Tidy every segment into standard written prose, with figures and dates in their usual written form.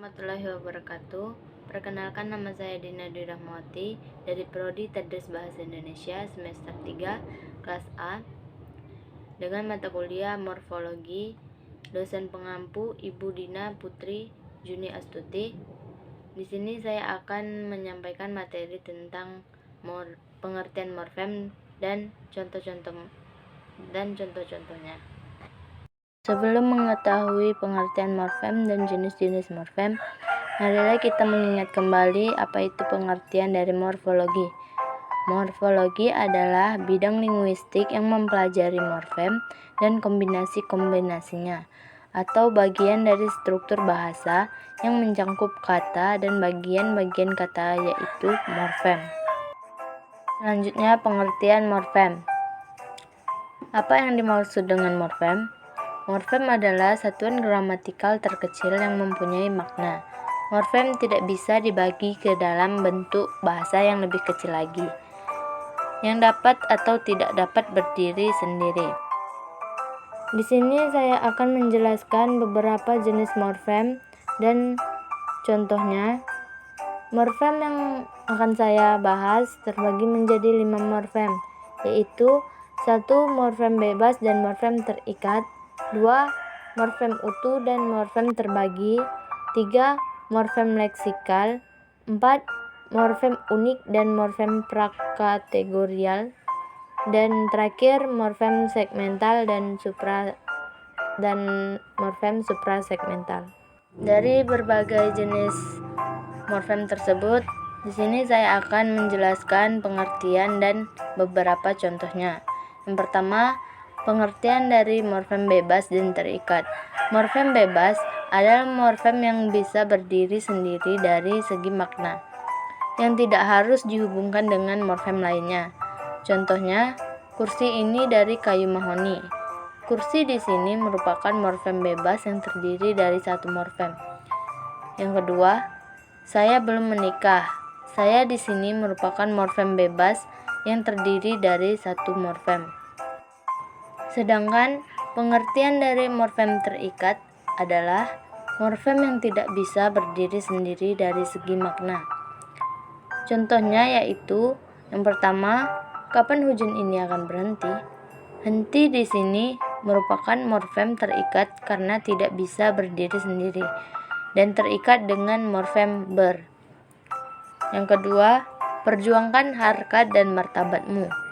Warahmatullahi wabarakatuh. Perkenalkan, nama saya Dina Dwi Rahmawati dari Prodi Tadris Bahasa Indonesia semester 3 kelas A dengan mata kuliah Morfologi. Dosen pengampu Ibu Dina Putri Juni Astuti. Di sini saya akan menyampaikan materi tentang pengertian morfem dan contoh-contohnya. Sebelum mengetahui pengertian morfem dan jenis-jenis morfem, marilah kita mengingat kembali apa itu pengertian dari morfologi. Morfologi adalah bidang linguistik yang mempelajari morfem dan kombinasi-kombinasinya, atau bagian dari struktur bahasa yang mencangkup kata dan bagian-bagian kata, yaitu morfem. Selanjutnya, pengertian morfem. Apa yang dimaksud dengan morfem? Morfem adalah satuan gramatikal terkecil yang mempunyai makna. Morfem tidak bisa dibagi ke dalam bentuk bahasa yang lebih kecil lagi, yang dapat atau tidak dapat berdiri sendiri. Di sini saya akan menjelaskan beberapa jenis morfem dan contohnya. Morfem yang akan saya bahas terbagi menjadi 5 morfem, yaitu 1. Morfem bebas dan morfem terikat, 2. Morfem utuh dan morfem terbagi, 3. Morfem leksikal, 4. Morfem unik dan morfem prakategorial, dan terakhir morfem segmental dan morfem suprasegmental. Dari berbagai jenis morfem tersebut, di sini saya akan menjelaskan pengertian dan beberapa contohnya. Yang pertama, pengertian dari morfem bebas dan terikat. Morfem bebas adalah morfem yang bisa berdiri sendiri dari segi makna, yang tidak harus dihubungkan dengan morfem lainnya. Contohnya, kursi ini dari kayu mahoni. Kursi di sini merupakan morfem bebas yang terdiri dari satu morfem. Yang kedua, saya belum menikah. Saya di sini merupakan morfem bebas yang terdiri dari satu morfem. Sedangkan pengertian dari morfem terikat adalah morfem yang tidak bisa berdiri sendiri dari segi makna. Contohnya yaitu, yang pertama, kapan hujan ini akan berhenti? Henti di sini merupakan morfem terikat karena tidak bisa berdiri sendiri dan terikat dengan morfem ber. Yang kedua, perjuangkan harkat dan martabatmu.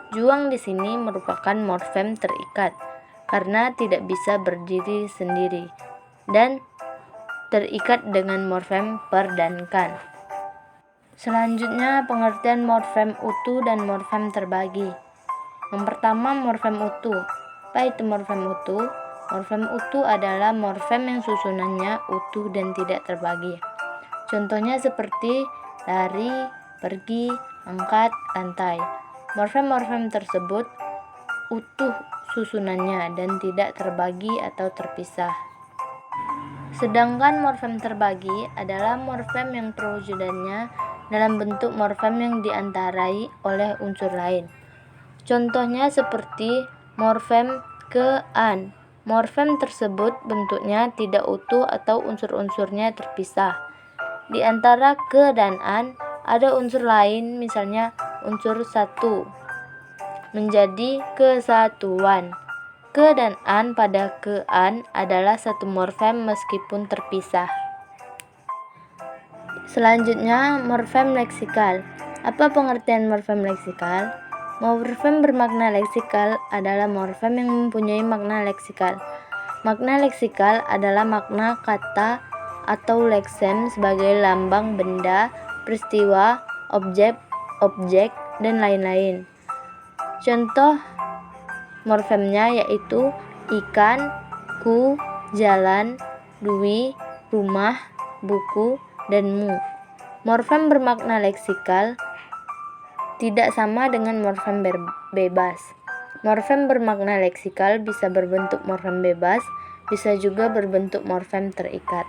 Juang di sini merupakan morfem terikat karena tidak bisa berdiri sendiri dan terikat dengan morfem per dan kan. Selanjutnya, pengertian morfem utuh dan morfem terbagi. Yang pertama, morfem utuh. Apa itu morfem utuh? Morfem utuh adalah morfem yang susunannya utuh dan tidak terbagi. Contohnya seperti lari, pergi, angkat, lantai. Morfem-morfem tersebut utuh susunannya dan tidak terbagi atau terpisah. Sedangkan morfem terbagi adalah morfem yang perwujudannya dalam bentuk morfem yang diantarai oleh unsur lain. Contohnya seperti morfem ke-an. Morfem tersebut bentuknya tidak utuh atau unsur-unsurnya terpisah. Di antara ke dan an ada unsur lain, misalnya unsur satu, menjadi kesatuan. Ke dan an pada ke-an adalah satu morfem meskipun terpisah. Selanjutnya, morfem leksikal. Apa pengertian morfem leksikal? Morfem bermakna leksikal adalah morfem yang mempunyai makna leksikal. Makna leksikal adalah makna kata atau leksen sebagai lambang benda, peristiwa, objek, dan lain-lain. Contoh morfemnya yaitu ikan, ku, jalan, dui, rumah, buku, dan mu. Morfem bermakna leksikal tidak sama dengan morfem bebas. Morfem bermakna leksikal bisa berbentuk morfem bebas, bisa juga berbentuk morfem terikat.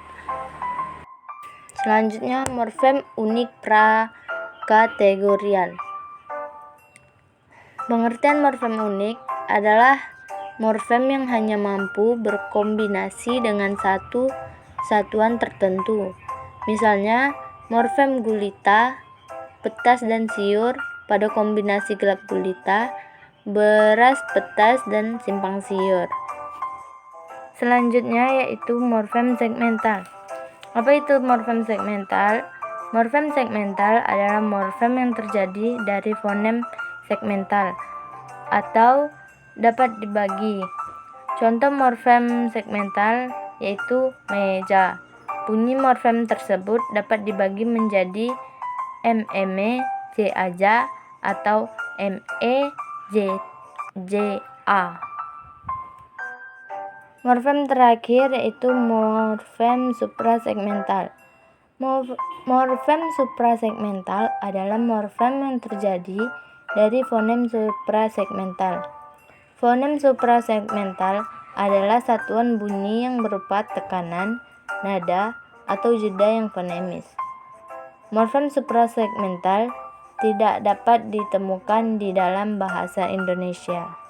Selanjutnya, morfem unik prakategorial. Pengertian morfem unik adalah morfem yang hanya mampu berkombinasi dengan satu satuan tertentu. Misalnya, morfem gulita, petas dan siur pada kombinasi gelap gulita, beras, petas, dan simpang siur. Selanjutnya yaitu morfem segmental. Apa itu morfem segmental? Morfem segmental adalah morfem yang terjadi dari fonem segmental atau dapat dibagi. Contoh morfem segmental yaitu meja. Bunyi morfem tersebut dapat dibagi menjadi meme, j aja, atau me, j a. Morfem terakhir yaitu morfem suprasegmental. Morfem suprasegmental adalah morfem yang terjadi dari fonem suprasegmental. Fonem suprasegmental adalah satuan bunyi yang berupa tekanan, nada, atau jeda yang fonemis. Morfem suprasegmental tidak dapat ditemukan di dalam bahasa Indonesia.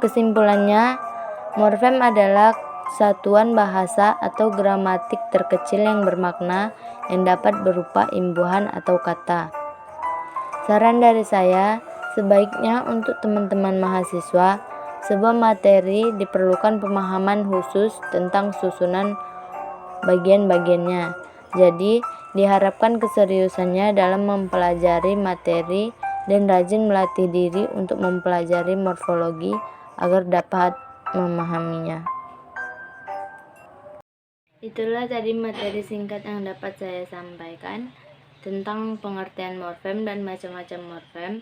Kesimpulannya, morfem adalah satuan bahasa atau gramatik terkecil yang bermakna yang dapat berupa imbuhan atau kata. Saran dari saya, sebaiknya untuk teman-teman mahasiswa, sebuah materi diperlukan pemahaman khusus tentang susunan bagian-bagiannya. Jadi, diharapkan keseriusannya dalam mempelajari materi dan rajin melatih diri untuk mempelajari morfologi agar dapat memahaminya. Itulah tadi materi singkat yang dapat saya sampaikan tentang pengertian morfem dan macam-macam morfem.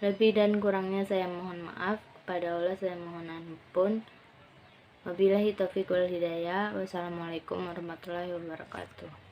Lebih dan kurangnya saya mohon maaf. Kepada Allah saya mohon ampun. Wabillahi taufiq wal hidayah. Wassalamualaikum warahmatullahi wabarakatuh.